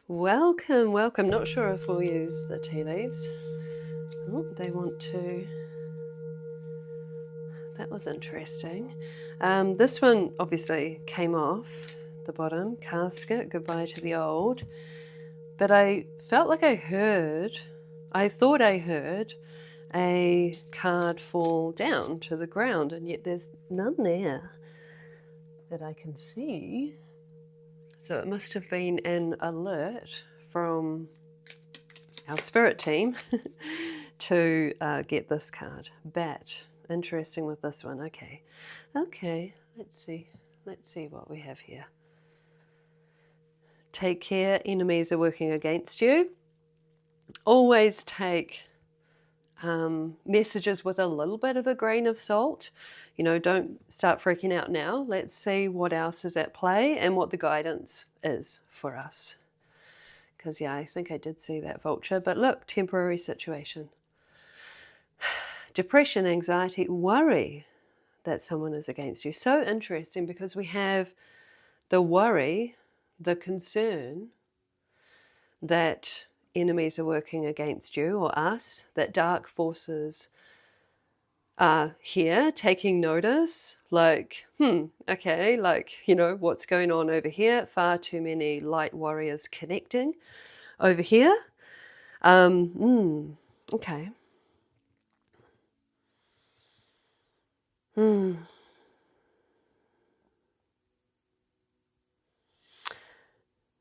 Welcome, welcome. Not sure if we'll use the tea leaves. Oh, they want to. That was interesting. This one obviously came off the bottom. Casket, goodbye to the old. But I felt like I thought I heard a card fall down to the ground, and yet there's none there that I can see. So it must have been an alert from our spirit team to get this card. Bat. Interesting with this one. Okay, let's see what we have here. Take care, enemies are working against you. Always take messages with a little bit of a grain of salt. You know, don't start freaking out now. Let's see what else is at play and what the guidance is for us. Because, yeah, I think I did see that vulture. But look, temporary situation. Depression, anxiety, worry that someone is against you. So interesting, because we have the worry, the concern that enemies are working against you or us, that dark forces are here taking notice, like, okay, like, you know, what's going on over here? Far too many light warriors connecting over here. Okay.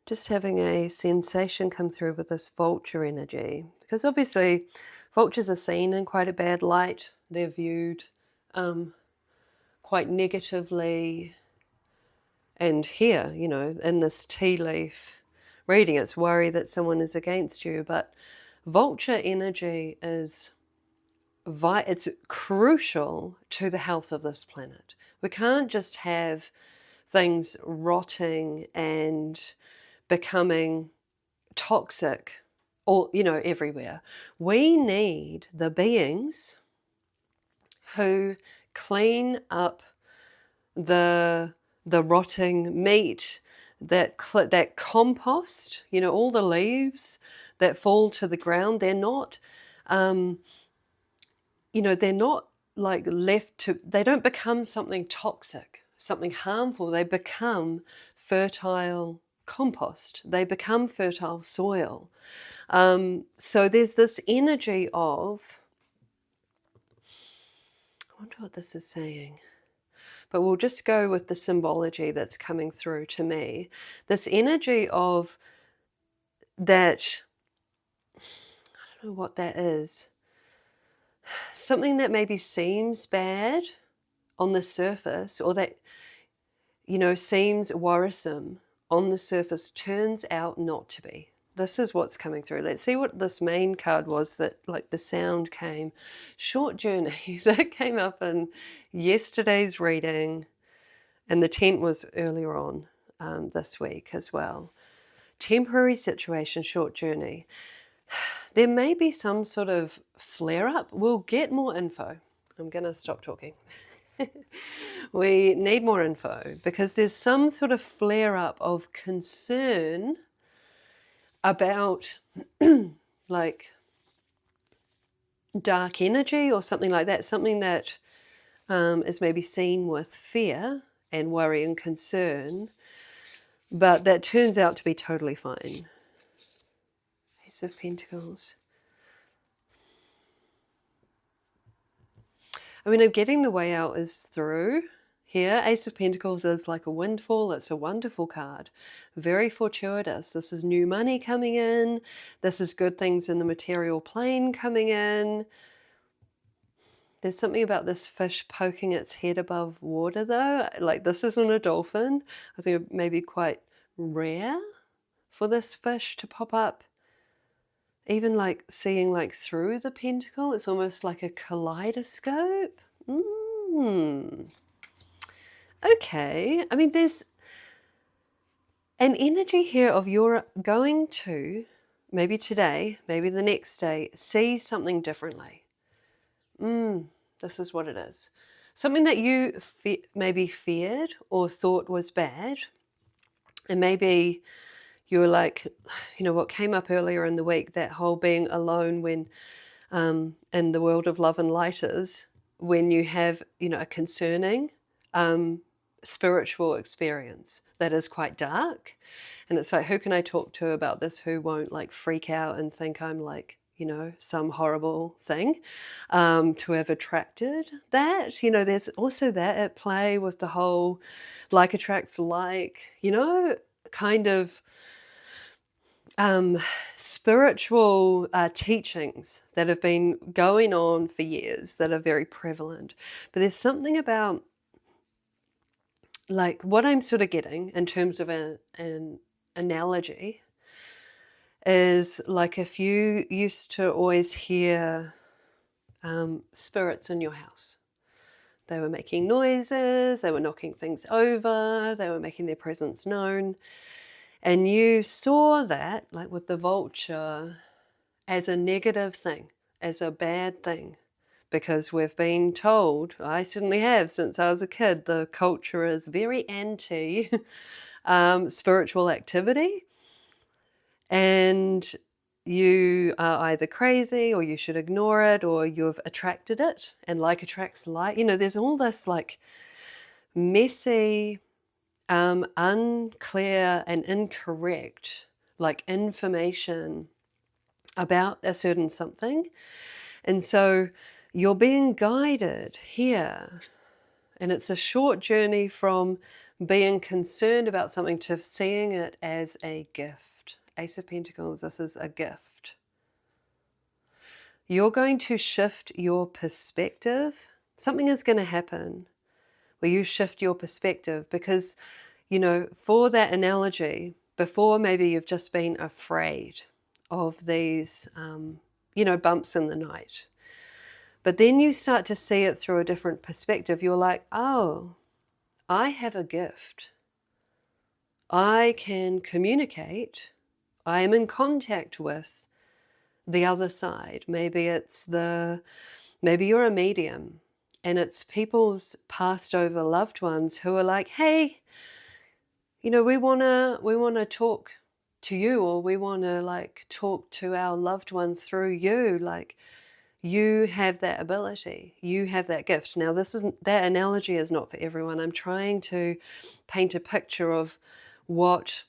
Just having a sensation come through with this vulture energy, because obviously vultures are seen in quite a bad light. They're viewed quite negatively. And here, you know, in this tea leaf reading, it's worry that someone is against you. But vulture energy is it's crucial to the health of this planet. We can't just have things rotting and becoming toxic or, you know, everywhere. We need the beings who clean up the rotting meat, that compost, you know, all the leaves that fall to the ground. They're not you know, they're not like left to, they don't become something toxic, something harmful. They become fertile compost. They become fertile soil. So there's this energy of, I wonder what this is saying, but we'll just go with the symbology that's coming through to me. This energy of that, I don't know what that is. Something that maybe seems bad on the surface, or that, you know, seems worrisome on the surface, turns out not to be. This is what's coming through. Let's see what this main card was that, like, the sound came. Short journey. That came up in yesterday's reading, and the tent was earlier on this week as well. Temporary situation, short journey. There may be some sort of flare-up. We'll get more info. I'm going to stop talking. We need more info, because there's some sort of flare-up of concern about like dark energy or something like that, something that is maybe seen with fear and worry and concern, but that turns out to be totally fine. Ace of Pentacles. I mean, getting the way out is through here. Ace of Pentacles is like a windfall. It's a wonderful card. Very fortuitous. This is new money coming in. This is good things in the material plane coming in. There's something about this fish poking its head above water though. Like, this isn't a dolphin. I think it may be quite rare for this fish to pop up. Even like seeing like through the pentacle, it's almost like a kaleidoscope. Okay, I mean, there's an energy here of you're going to, maybe today, maybe the next day, see something differently. This is what it is. Something that you maybe feared or thought was bad, and maybe you're like, what came up earlier in the week, that whole being alone when in the world of love and light is when you have, a concerning spiritual experience that is quite dark. And it's like, who can I talk to about this who won't like freak out and think I'm like, some horrible thing to have attracted that. There's also that at play with the whole like attracts like, kind of spiritual teachings that have been going on for years that are very prevalent. But there's something about like what I'm sort of getting in terms of an analogy is like if you used to always hear spirits in your house. They were making noises, they were knocking things over, they were making their presence known. And you saw that, like with the vulture, as a negative thing, as a bad thing. Because we've been told, I certainly have since I was a kid, the culture is very anti spiritual activity. And you are either crazy or you should ignore it or you've attracted it, and like attracts like. There's all this like messy, unclear and incorrect like information about a certain something. And so you're being guided here, and it's a short journey from being concerned about something to seeing it as a gift. Ace of Pentacles, this is a gift. You're going to shift your perspective. Something is going to happen where you shift your perspective because, for that analogy, before maybe you've just been afraid of these, bumps in the night. But then you start to see it through a different perspective. You're like, oh, I have a gift. I can communicate. I am in contact with the other side. Maybe you're a medium and it's people's passed over loved ones who are like, hey, we want to talk to you, or we want to like talk to our loved one through you. Like, you have that ability, you have that gift. Now, that analogy is not for everyone. I'm trying to paint a picture of what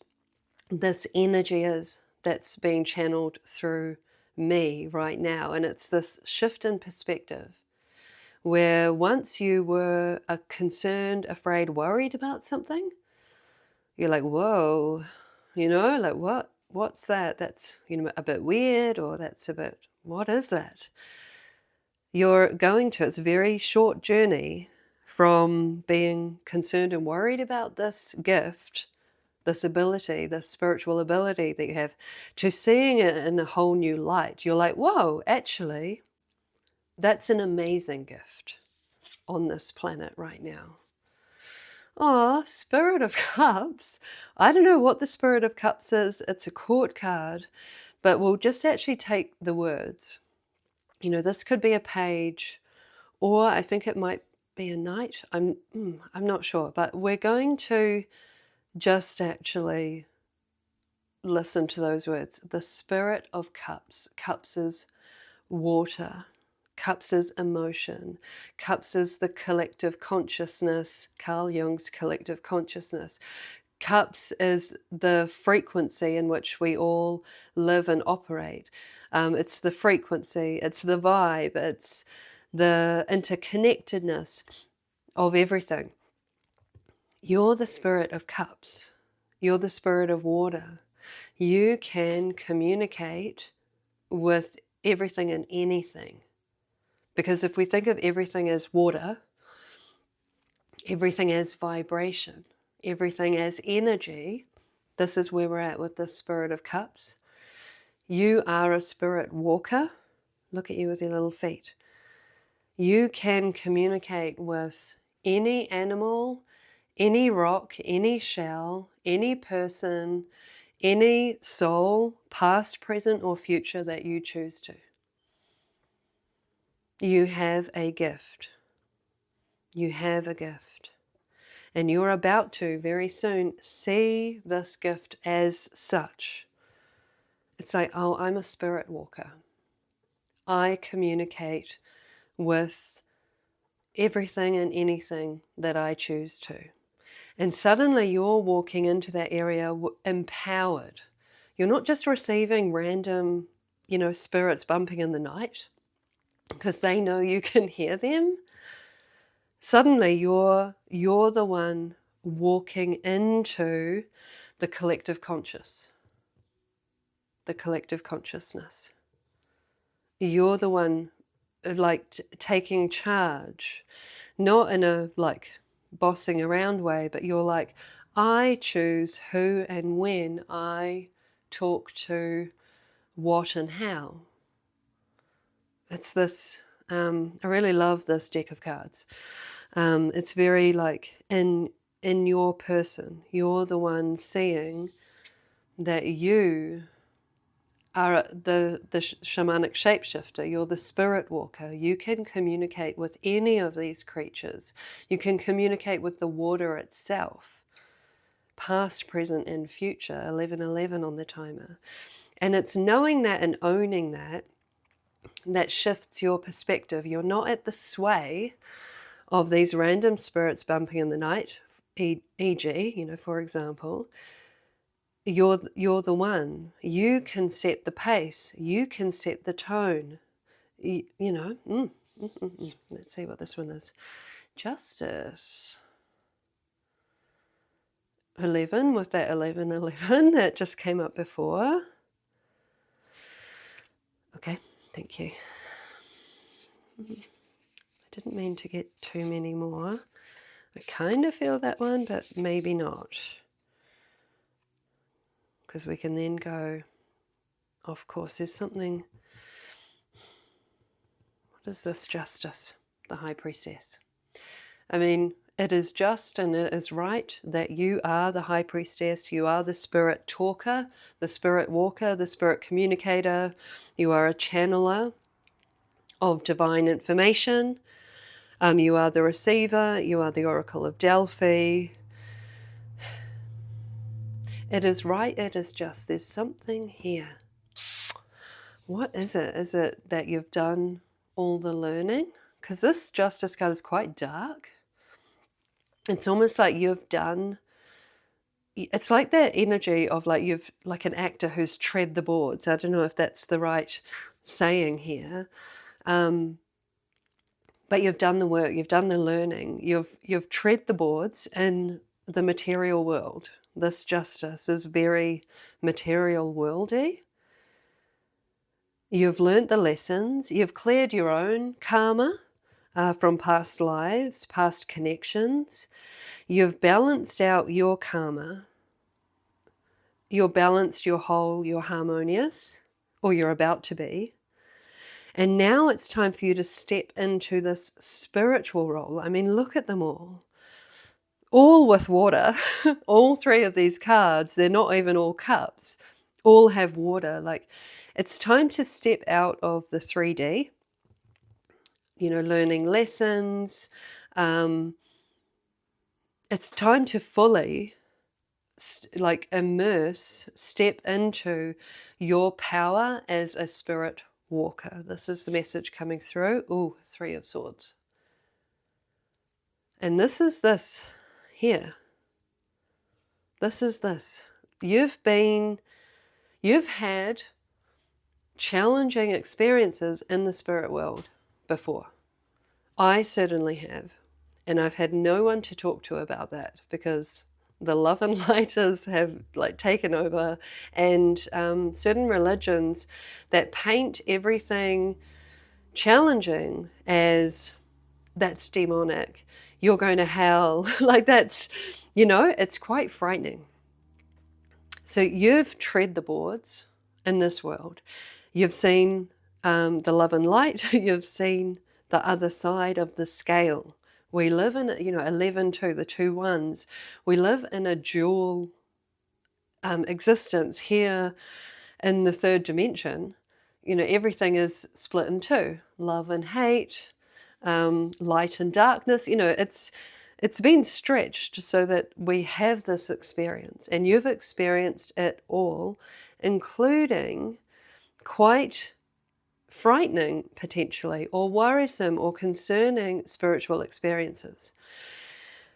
this energy is that's being channeled through me right now. And it's this shift in perspective where once you were concerned, afraid, worried about something, you're like, whoa, like what's that? That's, a bit weird, or that's a bit, what is that? It's a very short journey from being concerned and worried about this gift, this ability, this spiritual ability that you have, to seeing it in a whole new light. You're like, whoa, actually, that's an amazing gift on this planet right now. Oh, Spirit of Cups. I don't know what the Spirit of Cups is. It's a court card, but we'll just actually take the words. This could be a page, or I think it might be a knight. I'm not sure, but we're going to just actually listen to those words. The Spirit of Cups. Cups is water. Cups is emotion. Cups is the collective consciousness, Carl Jung's collective consciousness. Cups is the frequency in which we all live and operate. It's the frequency, it's the vibe, it's the interconnectedness of everything. You're the Spirit of Cups. You're the Spirit of water. You can communicate with everything and anything. Because if we think of everything as water, everything as vibration, everything as energy, this is where we're at with the Spirit of Cups. You are a spirit walker. Look at you with your little feet. You can communicate with any animal, any rock, any shell, any person, any soul, past, present, or future that you choose to. You have a gift. You have a gift. And you're about to, very soon, see this gift as such. It's like, oh, I'm a spirit walker. I communicate with everything and anything that I choose to. And suddenly you're walking into that area empowered. You're not just receiving random, spirits bumping in the night because they know you can hear them. Suddenly you're the one walking into the collective consciousness. You're the one taking charge, not in a bossing around way, but you're like, I choose who and when I talk to what and how. It's this, I really love this deck of cards. It's very in your person, you're the one seeing that you are the shamanic shapeshifter, you're the spirit walker. You can communicate with any of these creatures. You can communicate with the water itself, past, present, and future, 1111 on the timer. And it's knowing that and owning that shifts your perspective. You're not at the sway of these random spirits bumping in the night, e.g., for example. You're the one. You can set the pace. You can set the tone. Let's see what this one is. Justice. 11 with that 1111 that just came up before. Okay, thank you. I didn't mean to get too many more. I kind of feel that one, but maybe not. Because we can then go, of course, there's something. What is this justice? The High Priestess. I mean, it is just and it is right that you are the High Priestess. You are the spirit talker, the spirit walker, the spirit communicator. You are a channeler of divine information. You are the receiver. You are the Oracle of Delphi. It is right, it is just. There's something here. What is it? Is it that you've done all the learning? Because this Justice card is quite dark. It's almost like you've done, it's like that energy of you've, like an actor who's tread the boards. I don't know if that's the right saying here. But you've done the work, you've done the learning, you've tread the boards in the material world. This Justice is very material worldy. You've learnt the lessons. You've cleared your own karma from past lives, past connections. You've balanced out your karma. You're balanced, you're whole, you're harmonious, or you're about to be. And now it's time for you to step into this spiritual role. I mean, look at them all with water. All three of these cards, they're not even all cups, all have water. It's time to step out of the 3D, learning lessons. It's time to fully immerse, step into your power as a spirit walker. This is the message coming through. Ooh, 3 of Swords. And this is this here. This is this. You've had challenging experiences in the spirit world before. I certainly have. And I've had no one to talk to about that because the love and lighters have taken over, and certain religions that paint everything challenging as that's demonic. You're going to hell. That's, it's quite frightening. So you've tread the boards in this world. You've seen the love and light. You've seen the other side of the scale. We live in, 11-2, the 2 ones. We live in a dual existence here in the 3rd dimension. Everything is split in 2. Love and hate, light and darkness. it's been stretched so that we have this experience, and you've experienced it all, including quite frightening potentially, or worrisome or concerning spiritual experiences.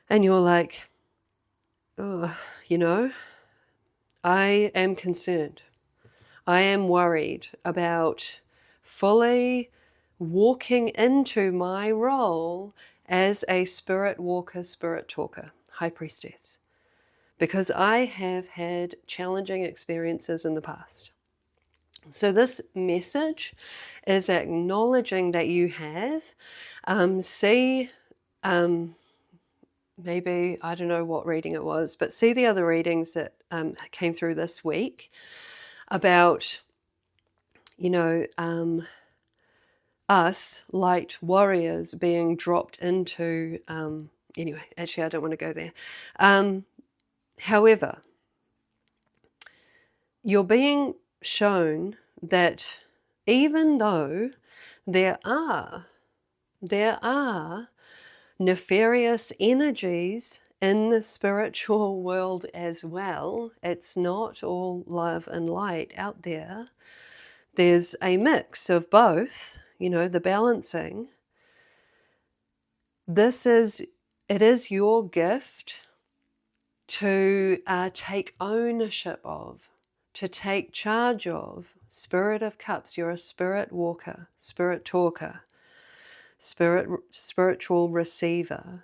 And you're like, oh, you know, I am concerned. I am worried about fully walking into my role as a spirit walker, spirit talker, high priestess, because I have had challenging experiences in the past. So this message is acknowledging that you have. Maybe, I don't know what reading it was, but see the other readings that came through this week about, you know, us light warriors being dropped into, anyway, actually I don't want to go there. However, you're being shown that even though there are nefarious energies in the spiritual world as well, it's not all love and light out there. There's a mix of both, you know, the balancing. It is your gift to take ownership of, to take charge of. Spirit of Cups, you're a spirit walker, spirit talker, spiritual receiver.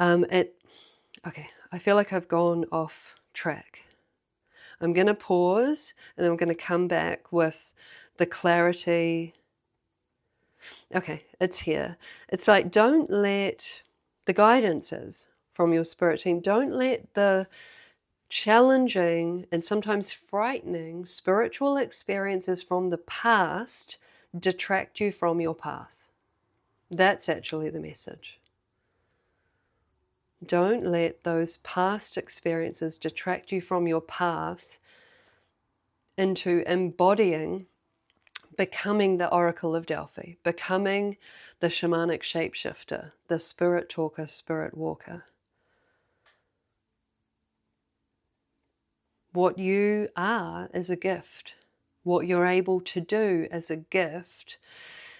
Okay, I feel like I've gone off track. I'm going to pause and then I'm going to come back with the clarity. Okay, it's here. It's like, don't let the guidances from your spirit team, don't let the challenging and sometimes frightening spiritual experiences from the past detract you from your path. That's actually the message. Don't let those past experiences detract you from your path into embodying, becoming the Oracle of Delphi, becoming the shamanic shapeshifter, the spirit talker, spirit walker. What you are is a gift. What you're able to do is a gift.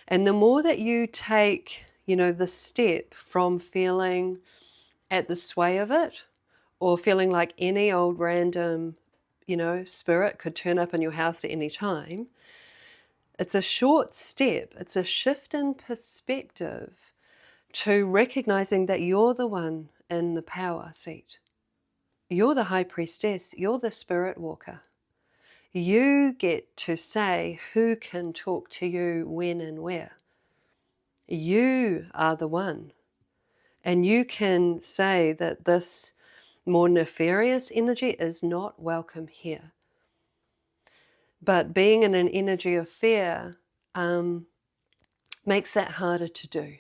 And the more that you take, you know, the step from feeling at the sway of it, or feeling like any old random, you know, spirit could turn up in your house at any time, it's a short step. It's a shift in perspective to recognizing that you're the one in the power seat. You're the high priestess. You're the spirit walker. You get to say who can talk to you when and where. You are the one. And you can say that this more nefarious energy is not welcome here. But being in an energy of fear makes that harder to do.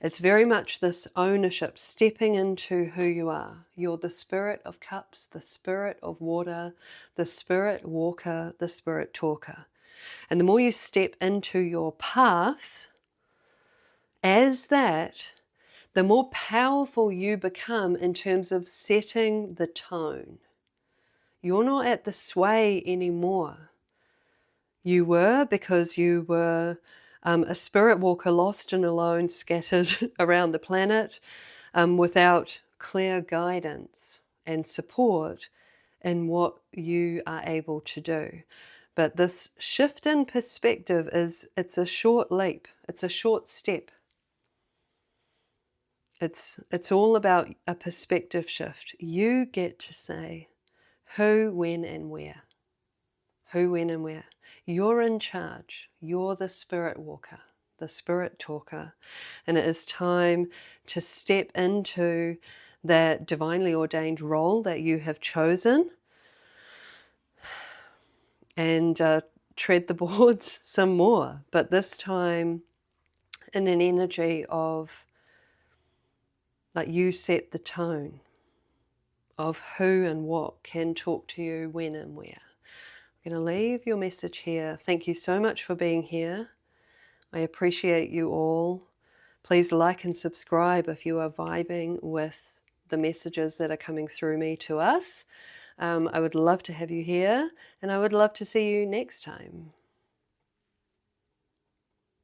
It's very much this ownership, stepping into who you are. You're the spirit of cups, the spirit of water, the spirit walker, the spirit talker. And the more you step into your path as that, the more powerful you become in terms of setting the tone. You're not at the sway anymore. You were, because you were a spirit walker, lost and alone, scattered around the planet, without clear guidance and support in what you are able to do. But this shift in perspective it's a short leap. It's a short step. It's all about a perspective shift. You get to say who, when, and where. Who, when, and where. You're in charge. You're the spirit walker, the spirit talker. And it is time to step into that divinely ordained role that you have chosen and tread the boards some more. But this time in an energy of, like, you set the tone of who and what can talk to you when and where. I'm going to leave your message here. Thank you so much for being here. I appreciate you all. Please like and subscribe if you are vibing with the messages that are coming through me to us. I would love to have you here, and I would love to see you next time.